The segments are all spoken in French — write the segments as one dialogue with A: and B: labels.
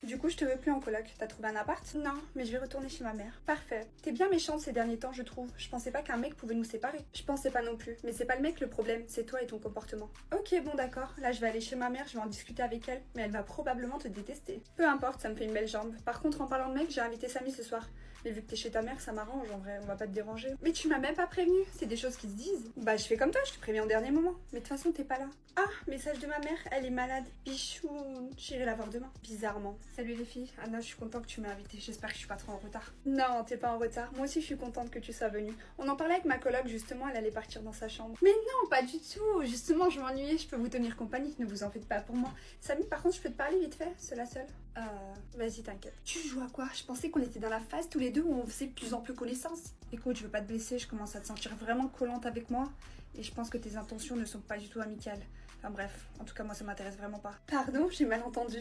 A: Du coup, je te veux plus en coloc. T'as trouvé un appart? Non, mais je vais retourner chez ma mère. Parfait. T'es bien méchante ces derniers temps, je trouve. Je pensais pas qu'un mec pouvait nous séparer. Je pensais pas non plus. Mais c'est pas le mec le problème, c'est toi et ton comportement. Ok, bon d'accord. Là, je vais aller chez ma mère, je vais en discuter avec elle, mais elle va probablement te détester. Peu importe, ça me fait une belle jambe. Par contre, en parlant de mec, j'ai invité Samy ce soir. Mais vu que t'es chez ta mère, ça m'arrange en vrai, on va pas te déranger. Mais tu m'as même pas prévenu, c'est des choses qui se disent. Bah je fais comme toi, je te préviens au dernier moment. Mais de toute façon t'es pas là. Ah, message de ma mère, elle est malade. Bichou, j'irai la voir demain. Bizarrement. Salut les filles, Anna, je suis contente que tu m'aies invitée, j'espère que je suis pas trop en retard. Non, t'es pas en retard, moi aussi je suis contente que tu sois venue. On en parlait avec ma coloc justement, elle allait partir dans sa chambre. Mais non, pas du tout, justement je m'ennuyais, je peux vous tenir compagnie, ne vous en faites pas pour moi. Samy, par contre je peux te parler vite fait, seule à seule. Vas-y t'inquiète. Tu joues à quoi? Je pensais qu'on était dans la phase tous les deux où on faisait de plus en plus connaissance. Écoute, je veux pas te blesser, je commence à te sentir vraiment collante avec moi. Et je pense que tes intentions ne sont pas du tout amicales. Enfin bref, en tout cas moi ça m'intéresse vraiment pas. Pardon, j'ai mal entendu.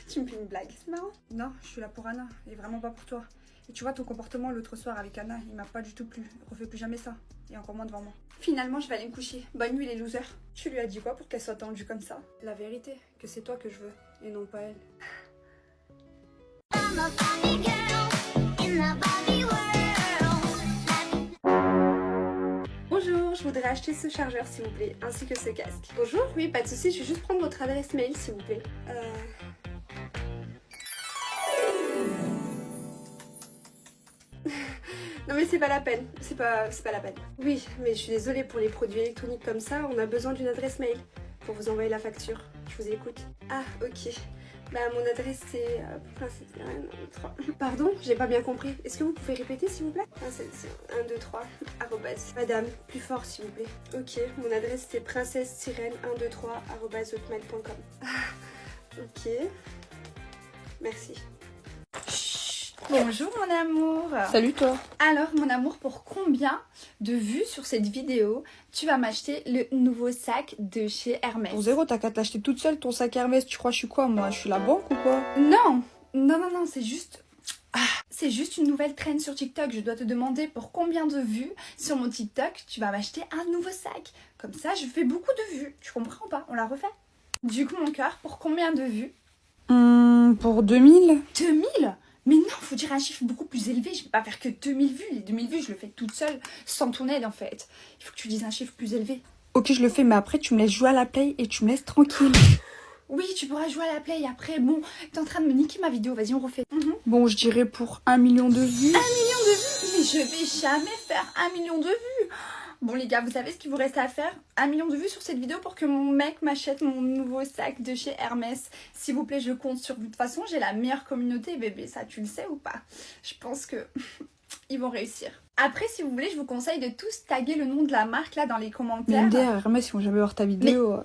A: Tu me fais une blague, c'est marrant? Non, je suis là pour Anna, et vraiment pas pour toi. Et tu vois ton comportement l'autre soir avec Anna, il m'a pas du tout plu. Refais plus jamais ça, et encore moins devant moi. Finalement je vais aller me coucher. Bonne nuit les losers. Tu lui as dit quoi pour qu'elle soit tendue comme ça? La vérité, que c'est toi que je veux, et non pas elle. Bonjour, je voudrais acheter ce chargeur s'il vous plaît, ainsi que ce casque. Bonjour, oui, pas de soucis, je vais juste prendre votre adresse mail s'il vous plaît. Non mais c'est pas la peine, c'est pas la peine. Oui, mais je suis désolée pour les produits électroniques comme ça, on a besoin d'une adresse mail pour vous envoyer la facture. Je vous écoute. Ah, ok. Bah mon adresse c'est Princesse Sirène 3. Pardon, j'ai pas bien compris. Est-ce que vous pouvez répéter s'il vous plaît? C'est 1, 2, 3, arrobase. Madame, plus fort s'il vous plaît. Ok, mon adresse c'est princesse sirène 1, 2, 3, arrobase hotmail.com. Ah, ok. Merci. Bonjour mon amour.
B: Salut toi.
A: Alors mon amour, pour combien de vues sur cette vidéo tu vas m'acheter le nouveau sac de chez Hermès?
B: Pour zéro, t'as qu'à t'acheter toute seule ton sac Hermès. Tu crois que je suis quoi moi? Je suis la banque ou quoi?
A: Non, non, c'est juste... c'est juste une nouvelle trend sur TikTok. Je dois te demander pour combien de vues sur mon TikTok tu vas m'acheter un nouveau sac. Comme ça je fais beaucoup de vues. Tu comprends pas? On la refait. Du coup mon cœur, pour combien de vues?
B: Pour 2000.
A: 2000? Mais non, faut dire un chiffre beaucoup plus élevé. Je vais pas faire que 2000 vues. Les 2000 vues, je le fais toute seule, sans ton aide en fait. Il faut que tu dises un chiffre plus élevé.
B: Ok, je le fais, mais après tu me laisses jouer à la play et tu me laisses tranquille.
A: Oui, tu pourras jouer à la play après. Bon, t'es en train de me niquer ma vidéo. Vas-y, on refait.
B: Bon, je dirais pour 1 million de vues.
A: 1 million de vues? Mais je vais jamais faire 1 million de vues. Bon les gars, vous savez ce qu'il vous reste à faire? 1 million de vues sur cette vidéo pour que mon mec m'achète mon nouveau sac de chez Hermès. S'il vous plaît, je compte sur vous. De toute façon, j'ai la meilleure communauté, bébé. Ça, tu le sais ou pas? Je pense que ils vont réussir. Après, si vous voulez, je vous conseille de tous taguer le nom de la marque là dans les commentaires.
B: MDR, Hermès, ils vont jamais voir ta vidéo.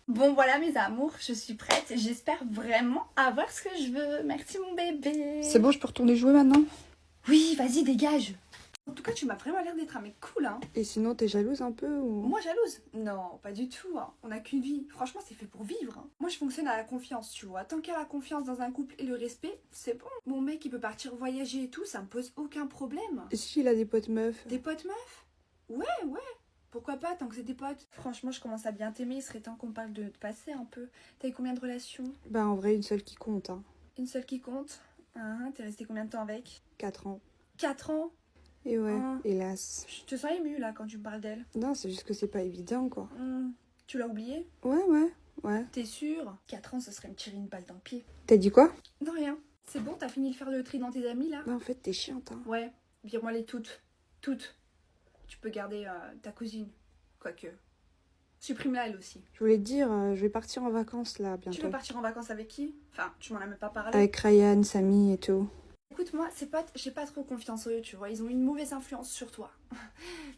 A: Bon voilà mes amours, je suis prête. J'espère vraiment avoir ce que je veux. Merci mon bébé.
B: C'est bon, je peux retourner jouer maintenant?
A: Oui, vas-y, dégage. En tout cas, tu m'as vraiment l'air d'être un mec cool, hein.
B: Et sinon, t'es jalouse un peu ou...
A: Moi, jalouse? Non, pas du tout, hein. On n'a qu'une vie. Franchement, c'est fait pour vivre, hein. Moi, je fonctionne à la confiance, tu vois. Tant qu'il y a la confiance dans un couple et le respect, c'est bon. Mon mec, il peut partir voyager et tout, ça me pose aucun problème.
B: Et si il a des potes meufs?
A: Des potes meufs? Ouais. Pourquoi pas, tant que c'est des potes. Franchement, je commence à bien t'aimer, il serait temps qu'on parle de te passer un peu. T'as eu combien de relations?
B: Bah en vrai, une seule qui compte, hein.
A: Une seule qui compte? T'es resté combien de temps avec?
B: 4 ans.
A: 4 ans?
B: Et ouais, hélas.
A: Je te sens émue là quand tu me parles d'elle.
B: Non, c'est juste que c'est pas évident, quoi.
A: Tu l'as oublié?
B: Ouais.
A: T'es sûre? 4 ans, ce serait me tirer une balle dans le pied.
B: T'as dit quoi?
A: Non, rien. C'est bon, t'as fini de faire le tri dans tes amis là?
B: Bah en fait, t'es chiante, hein.
A: Ouais, vire-moi les toutes. Toutes. Tu peux garder ta cousine. Quoique. Supprime-la elle aussi.
B: Je voulais te dire, je vais partir en vacances là, bientôt.
A: Tu veux partir en vacances avec qui? Enfin, tu m'en as même pas parlé.
B: Avec Ryan, Samy et tout.
A: Écoute, moi, ces potes, j'ai pas trop confiance en eux, tu vois. Ils ont une mauvaise influence sur toi.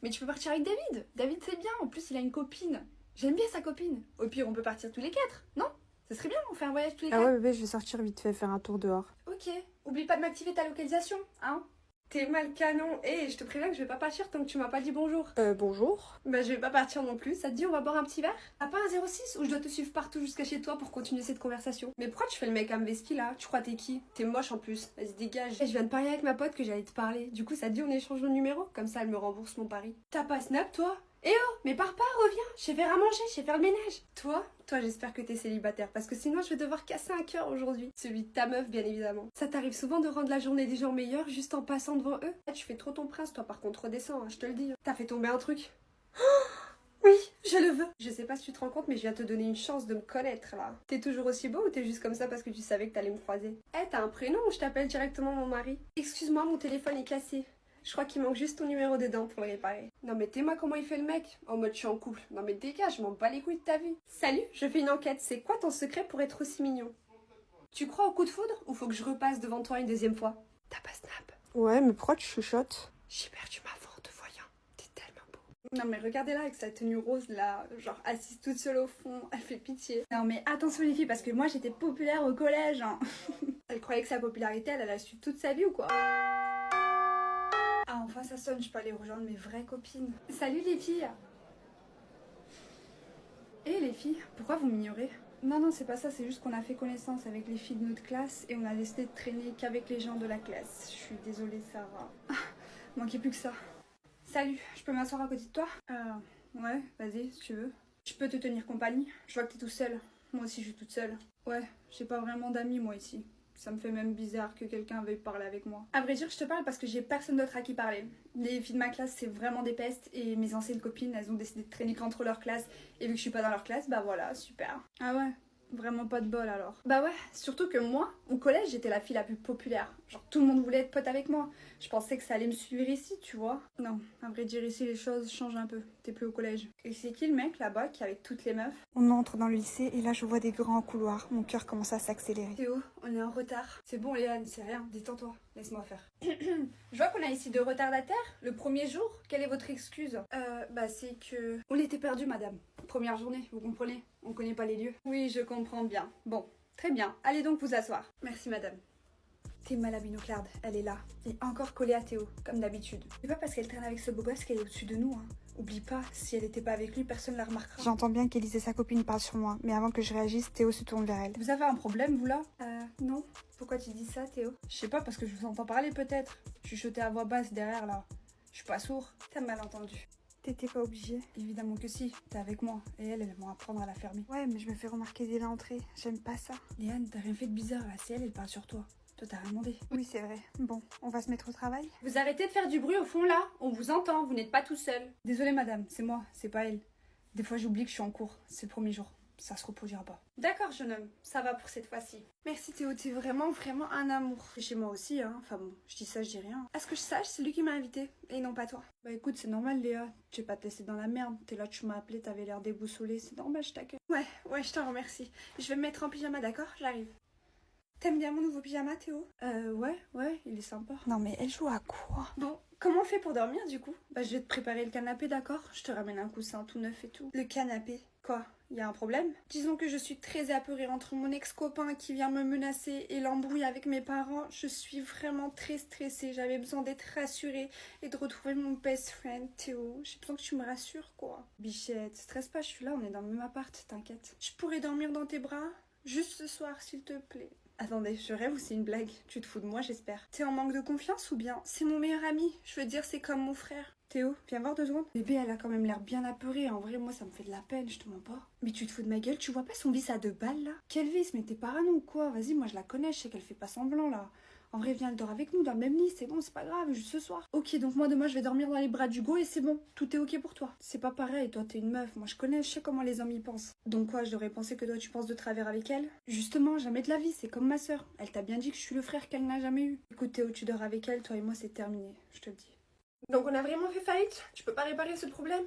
A: Mais tu peux partir avec David. David, c'est bien. En plus, il a une copine. J'aime bien sa copine. Au pire, on peut partir tous les 4, non? Ça serait bien, on fait un voyage tous les 4.
B: Ah ouais, bébé, je vais sortir vite fait faire un tour dehors.
A: Ok. Oublie pas de m'activer ta localisation, hein? T'es mal canon. Et je te préviens que je vais pas partir tant que tu m'as pas dit bonjour.
B: Bonjour.
A: Bah, je vais pas partir non plus. Ça te dit, on va boire un petit verre? T'as pas un 06 où je dois te suivre partout jusqu'à chez toi pour continuer cette conversation? Mais pourquoi tu fais le mec à Mveski là? Tu crois t'es qui? T'es moche en plus. Vas-y, dégage. Et je viens de parler avec ma pote que j'allais te parler. Du coup, ça te dit, on échange nos numéros? Comme ça, elle me rembourse mon pari. T'as pas Snap, toi?
C: Eh oh, mais pars pas, reviens, je vais faire à manger, je vais faire le ménage.
A: Toi, j'espère que t'es célibataire, parce que sinon je vais devoir casser un cœur aujourd'hui.
C: Celui de ta meuf, bien évidemment. Ça t'arrive souvent de rendre la journée des gens meilleure juste en passant devant eux? Ah, tu fais trop ton prince, toi, par contre, redescends, hein, je te le dis. T'as fait tomber un truc. Oui, je le veux. Je sais pas si tu te rends compte, mais je viens te donner une chance de me connaître, là. T'es toujours aussi beau ou t'es juste comme ça parce que tu savais que t'allais me croiser? Eh, t'as un prénom ou je t'appelle directement mon mari? Excuse-moi, mon téléphone est cassé. Je crois qu'il manque juste ton numéro dedans pour le réparer. Non mais t'es-moi comment il fait le mec? En mode je suis en couple. Non mais dégage, je m'en bats les couilles de ta vie. Salut, je fais une enquête. C'est quoi ton secret pour être aussi mignon? Tu crois au coup de foudre ou faut que je repasse devant toi une deuxième fois? T'as pas Snap?
B: Ouais, mais pourquoi tu chuchotes?
C: J'ai perdu ma voix en te voyant. T'es tellement beau.
A: Non mais regardez-la avec sa tenue rose là, genre assise toute seule au fond, elle fait pitié. Non mais attention les filles, parce que moi j'étais populaire au collège. Hein. Elle croyait que sa popularité, elle a su toute sa vie ou quoi? Ah enfin ça sonne, je peux aller rejoindre mes vraies copines. Salut les filles. Et les filles, pourquoi vous m'ignorez? Non, c'est pas ça, c'est juste qu'on a fait connaissance avec les filles de notre classe et on a décidé de traîner qu'avec les gens de la classe. Je suis désolée Sarah. Manquait plus que ça. Salut, je peux m'asseoir à côté de toi? Ouais, vas-y, si tu veux. Je peux te tenir compagnie? Je vois que t'es tout seul. Moi aussi, je suis toute seule. Ouais, j'ai pas vraiment d'amis, moi, ici. Ça me fait même bizarre que quelqu'un veuille parler avec moi. À vrai dire, je te parle parce que j'ai personne d'autre à qui parler. Les filles de ma classe, c'est vraiment des pestes et mes anciennes copines, elles ont décidé de traîner qu'entre leurs classes. Et vu que je suis pas dans leur classe, bah voilà, super. Ah ouais? Vraiment pas de bol alors. Bah ouais, surtout que moi, au collège, j'étais la fille la plus populaire. Genre tout le monde voulait être pote avec moi. Je pensais que ça allait me suivre ici, tu vois. Non, à vrai dire, ici les choses changent un peu. T'es plus au collège. Et c'est qui le mec là-bas qui est avec toutes les meufs?
B: On entre dans le lycée et là je vois des grands couloirs. Mon cœur commence à s'accélérer.
A: Théo, on est en retard. C'est bon Léane, c'est rien, détends-toi. Laisse-moi faire. Je vois qu'on a ici 2 retardataires. Le premier jour, quelle est votre excuse? Bah c'est que... On était perdus madame. Première journée, vous comprenez? On connaît pas les lieux. Oui, je comprends bien. Bon, très bien. Allez donc vous asseoir. Merci madame. T'es mal à Binoclarde, elle est là. Et encore collée à Théo, comme d'habitude. C'est pas parce qu'elle traîne avec ce beau gosse qu'elle est au-dessus de nous, hein. Oublie pas, si elle était pas avec lui, personne la remarquera.
B: J'entends bien qu'Élise et sa copine parlent sur moi, mais avant que je réagisse, Théo se tourne vers elle.
A: Vous avez un problème, vous là? Non. Pourquoi tu dis ça, Théo? Je sais pas, parce que je vous entends parler peut-être. Chuchoter à voix basse derrière là. Je suis pas sourd. T'as mal entendu.
B: T'étais pas obligée?
A: Évidemment que si, t'es avec moi. Et elles vont apprendre à la fermer.
B: Ouais, mais je me fais remarquer dès l'entrée. J'aime pas ça.
A: Léane, t'as rien fait de bizarre là, c'est elle, elle parle sur toi. Toi, t'as rien demandé.
B: Oui, c'est vrai. Bon, on va se mettre au travail?
C: Vous arrêtez de faire du bruit au fond là? On vous entend, vous n'êtes pas tout seul.
A: Désolée madame, c'est moi, c'est pas elle. Des fois j'oublie que je suis en cours, c'est le premier jour. Ça se reproduira pas.
C: D'accord jeune homme, ça va pour cette fois-ci.
A: Merci Théo, t'es vraiment un amour. C'est chez moi aussi, hein. Enfin bon, je dis ça, je dis rien. À ce que je sache, c'est lui qui m'a invité, et non pas toi. Bah écoute, c'est normal Léa, je vais pas te laisser dans la merde. T'es là, tu m'as appelé, t'avais l'air déboussolé, c'est normal, je t'accueille. Ouais, je t'en remercie. Je vais me mettre en pyjama, d'accord? J'arrive. T'aimes bien mon nouveau pyjama, Théo? Ouais, il est sympa.
B: Non mais elle joue à quoi?
A: Bon, comment on fait pour dormir du coup? Bah je vais te préparer le canapé, d'accord? Je te ramène un coussin tout neuf et tout. Le canapé? Quoi? Y a un problème? Disons que je suis très apeurée entre mon ex-copain qui vient me menacer et l'embrouille avec mes parents. Je suis vraiment très stressée. J'avais besoin d'être rassurée et de retrouver mon best friend, Théo. J'ai besoin que tu me rassures, quoi. Bichette, stresse pas, je suis là, on est dans le même appart, t'inquiète. Je pourrais dormir dans tes bras? Juste ce soir, s'il te plaît. Attendez, je rêve ou c'est une blague? Tu te fous de moi, j'espère. T'es en manque de confiance ou bien? C'est mon meilleur ami. Je veux dire, c'est comme mon frère. Théo, viens voir 2 secondes. Bébé, elle a quand même l'air bien apeurée. En vrai, moi, ça me fait de la peine, je te mens pas. Mais tu te fous de ma gueule? Tu vois pas son vice à 2 balles, là? Quel vice? Mais t'es parano ou quoi? Vas-y, moi, je la connais. Je sais qu'elle fait pas semblant, là. En vrai, viens, elle dort avec nous dans le même lit, c'est bon, c'est pas grave, juste ce soir. Ok, donc moi demain je vais dormir dans les bras d'Hugo et c'est bon, tout est ok pour toi. C'est pas pareil, toi t'es une meuf, moi je connais, je sais comment les hommes y pensent. Donc quoi, je devrais penser que toi tu penses de travers avec elle? Justement, jamais de la vie, c'est comme ma soeur. Elle t'a bien dit que je suis le frère qu'elle n'a jamais eu. Écoute Théo, tu dors avec elle, toi et moi c'est terminé, je te le dis.
C: Donc on a vraiment fait faillite? Tu peux pas réparer ce problème?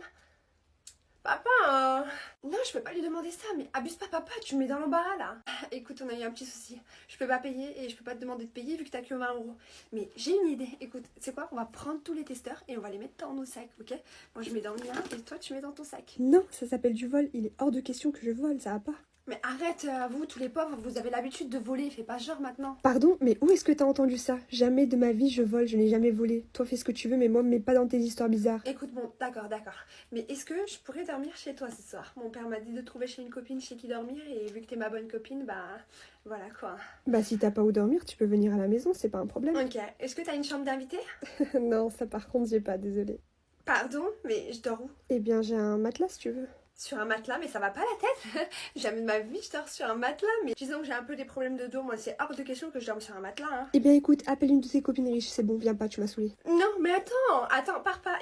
C: Papa, non, je peux pas lui demander ça, mais abuse pas, papa, tu me mets dans l'embarras là. Écoute, on a eu un petit souci. Je peux pas payer et je peux pas te demander de payer vu que t'as que 20 euros. Mais j'ai une idée. Écoute, c'est quoi? On va prendre tous les testeurs et on va les mettre dans nos sacs, ok? Moi je mets dans le mien et toi tu mets dans ton sac.
B: Non, ça s'appelle du vol. Il est hors de question que je vole, ça va pas.
C: Mais arrête, vous, tous les pauvres, vous avez l'habitude de voler, fais pas genre maintenant.
B: Pardon, mais où est-ce que t'as entendu ça? Jamais de ma vie je vole, je n'ai jamais volé. Toi fais ce que tu veux, mais moi me mets pas dans tes histoires bizarres.
C: Écoute, bon, d'accord. Mais est-ce que je pourrais dormir chez toi ce soir? Mon père m'a dit de trouver chez une copine chez qui dormir et vu que t'es ma bonne copine, bah voilà quoi.
B: Bah si t'as pas où dormir, tu peux venir à la maison, c'est pas un problème.
C: Ok, est-ce que t'as une chambre d'invité?
B: Non, ça par contre j'ai pas, désolée.
C: Pardon, mais je dors où?
B: Eh bien, j'ai un matelas si tu veux.
C: Sur un matelas, mais ça va pas la tête. Jamais de ma vie je dors sur un matelas, mais disons que j'ai un peu des problèmes de dos, moi c'est hors de question que je dorme sur un matelas. Hein.
B: Eh bien, écoute, appelle une de tes copines riches, c'est bon, viens pas, tu m'as saoulée.
C: Non, mais attends, pars pas.